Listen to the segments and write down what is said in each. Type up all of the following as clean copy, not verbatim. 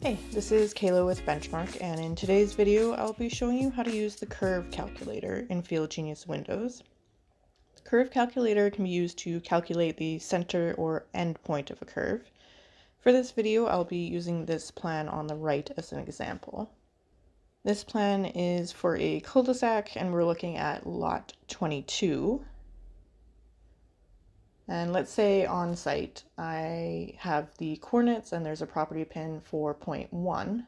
Hey, this is Kayla with Benchmark, and in today's video I'll be showing you how to use the curve calculator in FieldGenius Windows. The curve calculator can be used to calculate the center or end point of a curve. For this video I'll be using this plan on the right as an example. This plan is for a cul-de-sac and we're looking at lot 22. And let's say on site I have the coordinates and there's a property pin for point 1.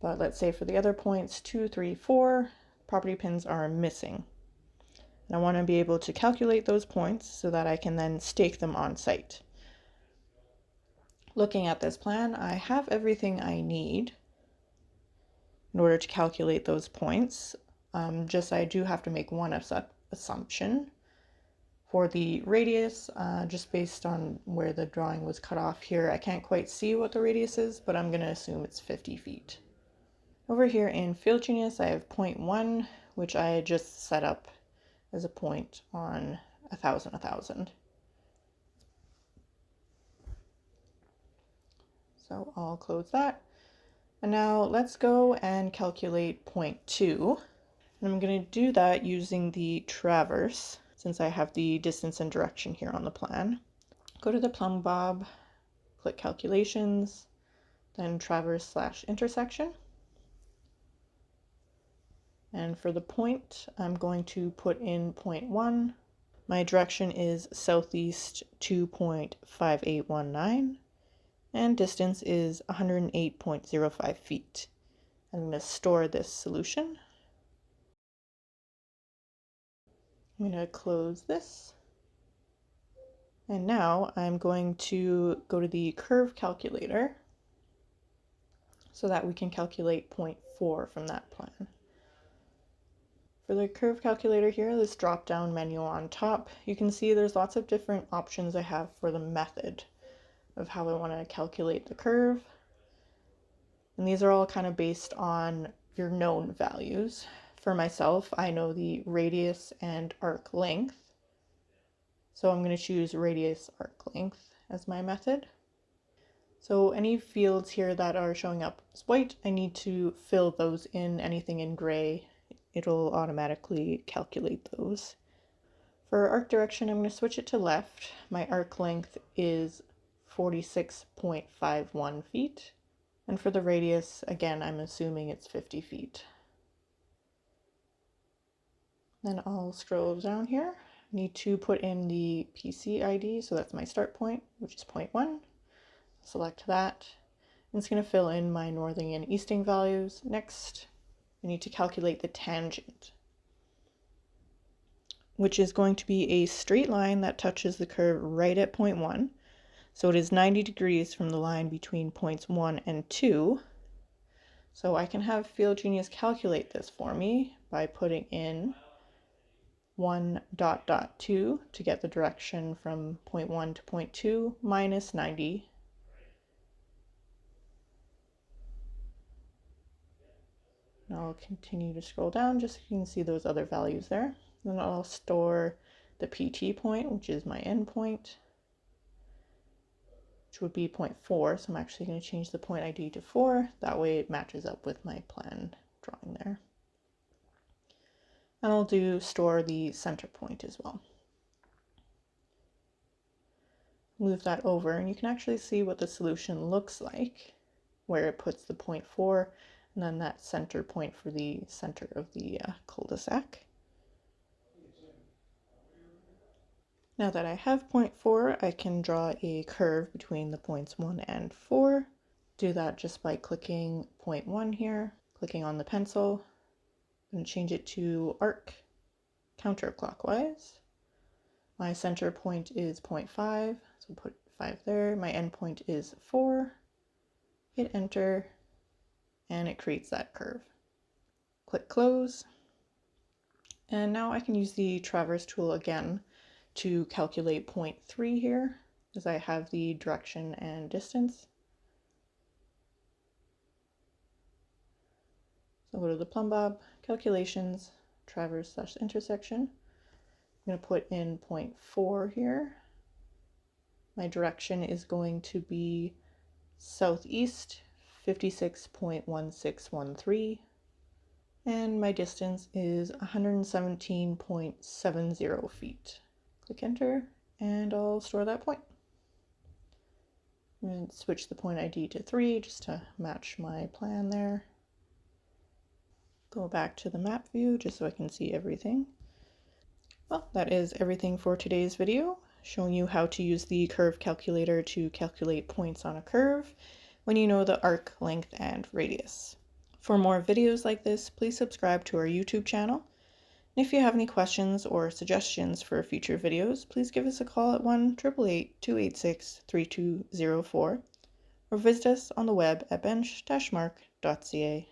But let's say for the other points, 2, 3, 4, property pins are missing. And I want to be able to calculate those points so that I can then stake them on site. Looking at this plan, I have everything I need in order to calculate those points. I do have to make one assumption. For the radius, just based on where the drawing was cut off here, I can't quite see what the radius is, but I'm going to assume it's 50 feet. Over here in FieldGenius, I have point 1, which I just set up as a point on 1,000, 1,000. So I'll close that. And now let's go and calculate point 2. And I'm going to do that using the traverse, since I have the distance and direction here on the plan. Go to the plumb bob, click calculations, then traverse/intersection. And for the point, I'm going to put in point 1. My direction is southeast 2.5819, and distance is 108.05 feet. I'm going to store this solution. I'm going to close this. And now I'm going to go to the curve calculator so that we can calculate point 4 from that plan. For the curve calculator here, this drop-down menu on top, you can see there's lots of different options I have for the method of how I want to calculate the curve. And these are all kind of based on your known values. For myself, I know the radius and arc length. So I'm going to choose radius arc length as my method. So any fields here that are showing up as white, I need to fill those in. Anything in gray, it'll automatically calculate those. For arc direction, I'm going to switch it to left. My arc length is 46.51 feet. And for the radius, again, I'm assuming it's 50 feet. Then I'll scroll down here. I need to put in the PC ID, so that's my start point, which is point 1. Select that. And it's going to fill in my northing and easting values. Next, I need to calculate the tangent, which is going to be a straight line that touches the curve right at point 1. So it is 90 degrees from the line between points 1 and 2. So I can have FieldGenius calculate this for me by putting in 1.2 to get the direction from point 1 to point 2 minus 90. And I'll continue to scroll down just so you can see those other values there. Then I'll store the PT point, which is my end point, which would be 0.4. So I'm actually going to change the point ID to 4. That way it matches up with my plan drawing there. And I'll store the center point as well. Move that over and you can actually see what the solution looks like, where it puts the 0.4 and then that center point for the center of the cul-de-sac. Now that I have 0.4, I can draw a curve between the points 1 and 4. Do that just by clicking 0.1 here, clicking on the pencil, and change it to arc counterclockwise. My center point is 0.5, so put 5 there. My end point is 4. Hit enter, and it creates that curve. Click close. And now I can use the traverse tool again to calculate 0.3 here, as I have the direction and distance. So go to the plumb bob, calculations, traverse/intersection. I'm going to put in 0.4 here. My direction is going to be southeast 56.1613, and my distance is 117.70 feet. Click enter, and I'll store that point. I'm going to switch the point ID to 3 just to match my plan there. Go back to the map view just so I can see everything. Well, that is everything for today's video, showing you how to use the curve calculator to calculate points on a curve when you know the arc, length, and radius. For more videos like this, please subscribe to our YouTube channel. And if you have any questions or suggestions for future videos, please give us a call at 1-888-286-3204 or visit us on the web at bench-mark.ca.